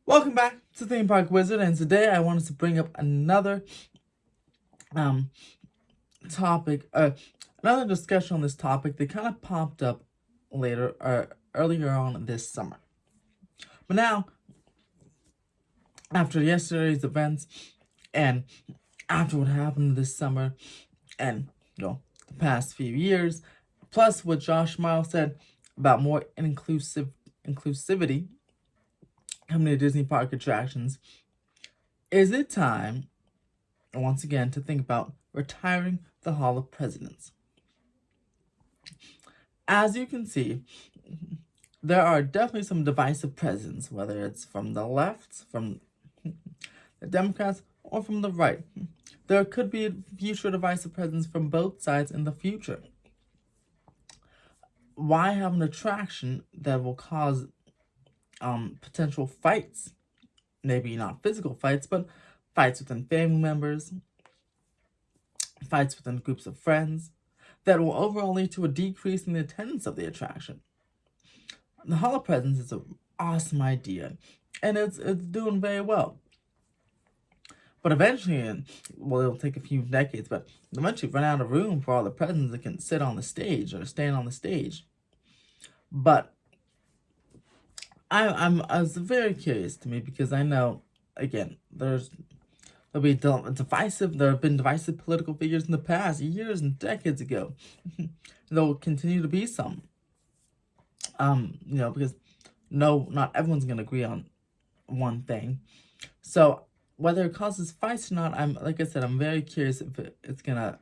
Welcome back to Theme Park Wizard, and today I wanted to bring up another um topic, another discussion on this topic that kind of popped up earlier on this summer. But now, after yesterday's events, and after what happened this summer, and the past few years, plus what Josh Miles said about more inclusivity coming to Disney park attractions, is it time once again to think about retiring the Hall of Presidents? As you can see, there are definitely some divisive presidents, whether it's from the left, from the Democrats, or from the right. There could be future divisive presidents from both sides in the future. Why have an attraction that will cause potential fights? Maybe not physical fights, but fights within family members, fights within groups of friends, that will overall lead to a decrease in the attendance of the attraction. The Hall of Presidents is an awesome idea, and it's doing very well. But eventually, it'll take a few decades, but eventually run out of room for all the presidents that can sit on the stage or stand on the stage. But I was very curious to me, because I know, again, there have been divisive political figures in the past, years and decades ago. There will continue to be some. Because not everyone's gonna agree on one thing. So whether it causes fights or not, I'm very curious if it's gonna,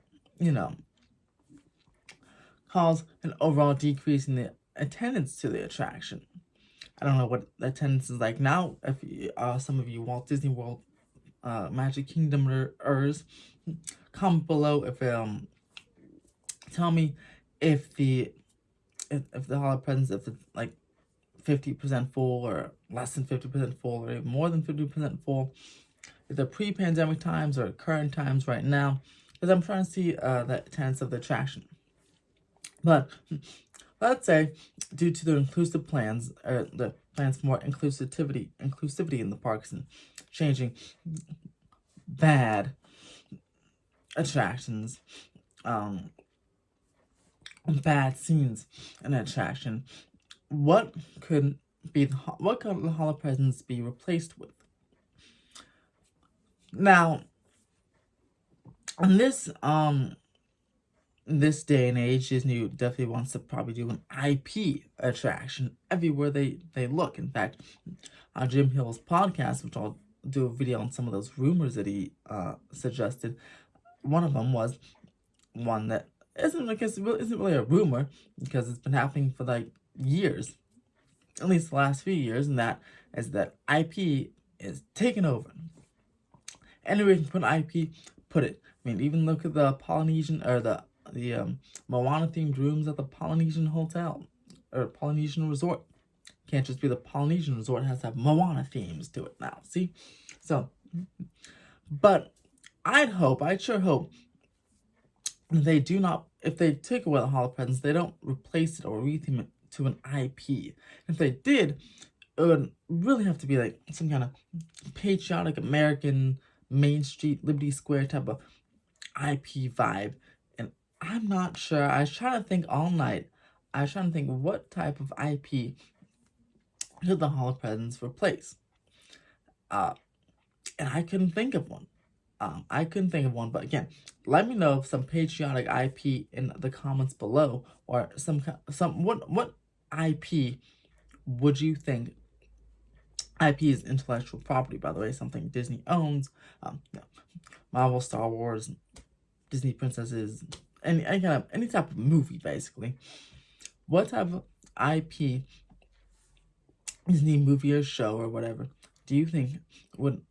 cause an overall decrease in the attendance to the attraction. I don't know what the attendance is like now. If some of you Walt Disney World Magic Kingdomers, comment below if tell me if the Hall of Presidents, if it's like 50% full or less than 50% full or even more than 50% full, if they're pre-pandemic times or current times right now, because I'm trying to see the attendance of the attraction. But let's say, due to the inclusive plans, or the plans for more inclusivity in the parks, and changing bad attractions, bad scenes in an attraction, what could the Hall of Presidents be replaced with? Now, in this day and age, Disney definitely wants to probably do an IP attraction everywhere they look. In fact, on Jim Hill's podcast, which I'll do a video on some of those rumors that he suggested, one of them was one that isn't really a rumor, because it's been happening for like years, at least the last few years, and that is that IP is taking over. Anywhere you can put IP, put it. I mean, even look at the Polynesian, or the Moana themed rooms at the Polynesian Hotel or Polynesian Resort. Can't just be the Polynesian Resort, it has to have Moana themes to it now. See? So, but I sure hope they do not, if they take away the Hall of Presidents, they don't replace it or retheme it to an IP. If they did, it would really have to be like some kind of patriotic American Main Street, Liberty Square type of IP vibe. And I'm not sure. I was trying to think all night. I was trying to think what type of IP should the Hall of Presidents replace. And I couldn't think of one. But again, let me know if some patriotic IP in the comments below, or what IP would you think? IP is intellectual property, by the way, something Disney owns. Marvel, Star Wars, Disney princesses, any type of movie, basically. What type of IP, Disney movie or show or whatever, do you think would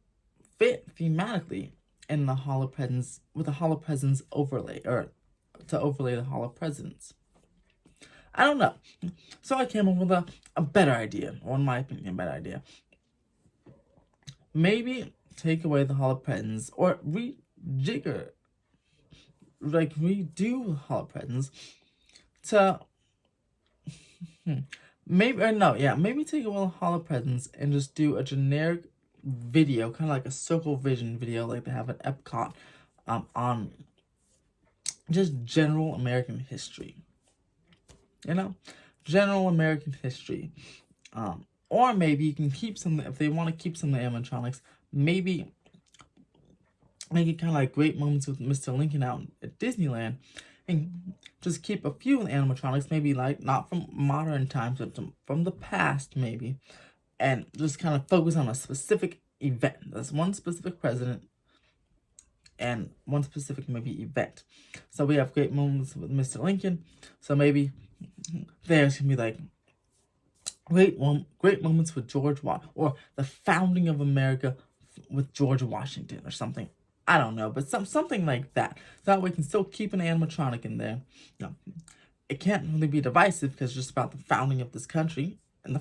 fit thematically in the Hall of Presidents, with the Hall of Presidents overlay, or to overlay the Hall of Presidents? I don't know. So I came up with a better idea, or in my opinion, a better idea. Maybe take away the Hall of Presidents, or redo the Hall of Presidents to maybe, or no, yeah, maybe take away the Hall of Presidents and just do a generic video, kind of like a circle vision video, like they have at Epcot, on just general American history. You know, general American history. Or maybe you can keep some, if they want to keep some of the animatronics, maybe make it kind of like Great Moments with Mr. Lincoln out at Disneyland, and just keep a few animatronics, maybe like not from modern times, but from the past maybe, and just kind of focus on a specific event. That's one specific president and one specific maybe event. So we have Great Moments with Mr. Lincoln. So maybe there's gonna be like great moments with George Washington, or the founding of America with George Washington, or something. I don't know, but something like that. That way we can still keep an animatronic in there. No, it can't really be divisive because it's just about the founding of this country and the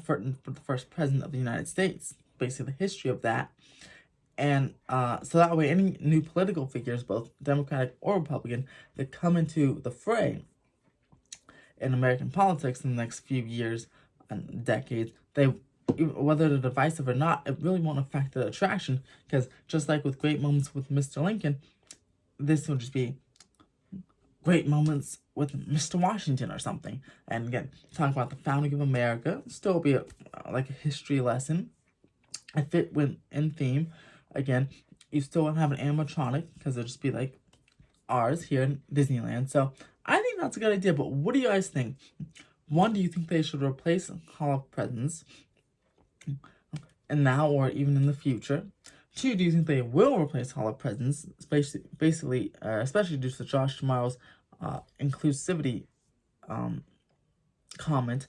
first president of the United States, basically the history of that. And so that way any new political figures, both Democratic or Republican, that come into the fray in American politics in the next few years and decades, whether they're divisive or not, it really won't affect the attraction, because just like with Great Moments with Mr. Lincoln, this will just be Great Moments with Mr. Washington or something. And again, talk about the founding of America, still be like a history lesson. I fit in theme. Again, you still won't have an animatronic because it'll just be like ours here in Disneyland. So I think that's a good idea, but what do you guys think? One, do you think they should replace Hall of Presidents, and now or even in the future? Two, do you think they will replace Hall of Presidents, especially due to Josh Tomorrow's inclusivity comment,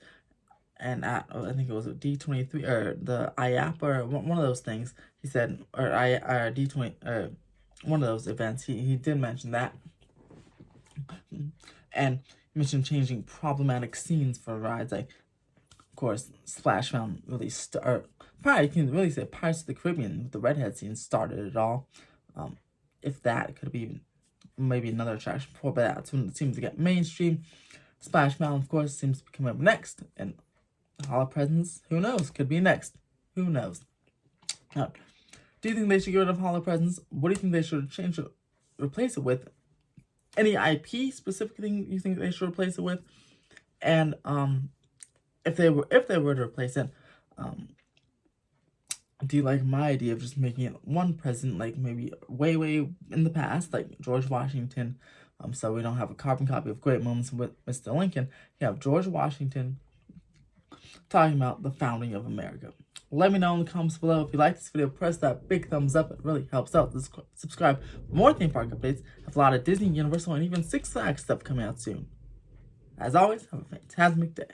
and at, I think it was D23 or the IAP or one of those things, he said, or D20 or one of those events, he did mention that, and he mentioned changing problematic scenes for rides, like of course Splash Mountain really probably you can really say Pirates of the Caribbean with the redhead scene started it all. If that, it could be maybe another attraction before, but that's when it seems to get mainstream. Splash Mountain, of course, seems to be coming up next, and Hall of Presidents, who knows, could be next. Who knows? Now, do you think they should get rid of Hall of Presidents? What do you think they should change it, replace it with? Any IP specific thing you think they should replace it with? And if they were to replace it, do you like my idea of just making it one president, like maybe way in the past, like George Washington? So we don't have a carbon copy of Great Moments with Mr. Lincoln. You have George Washington talking about the founding of America. Let me know in the comments below. If you like this video, press that big thumbs up. It really helps out. Subscribe for more theme park updates. Have a lot of Disney, Universal, and even Six Flags stuff coming out soon. As always, have a fantastic day.